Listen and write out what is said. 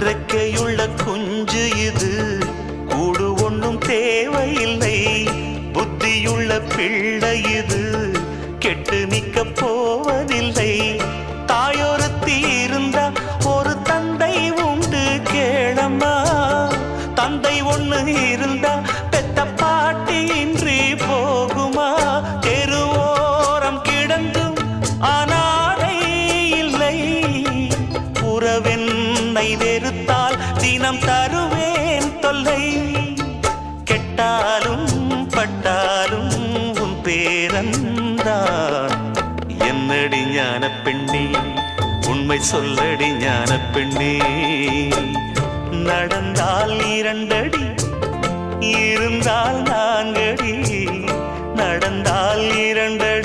ரெக்கையுள்ள குஞ்சு இது, கூடு ஒண்ணும் தேவையில்லை. புத்தியுள்ள பிள்ளை இது, கெட்டு நிக்க போவதில்லை. தாயொருத்தி இருந்தா ஒரு தந்தை உண்டு கேளம்மா. தந்தை ஒண்ணு இருந்தா பெத்த பாட்டி இன்றி போகுமா? தெருவோரம் கிடந்தும் அனாதை இல்லை. உறவென்னை வெறுத்தால் தினம் தருவேன் தொல்லை. கெட்டாலும் பட்டாலும் உன் பேரன்தான். என்னடி ஞான பெண்ணே, உண்மை சொல்லடி ஞான பெண்ணே. நடந்தால் 2 அடி, இருந்தால் 4 அடி. நடந்தால் 2 அடி.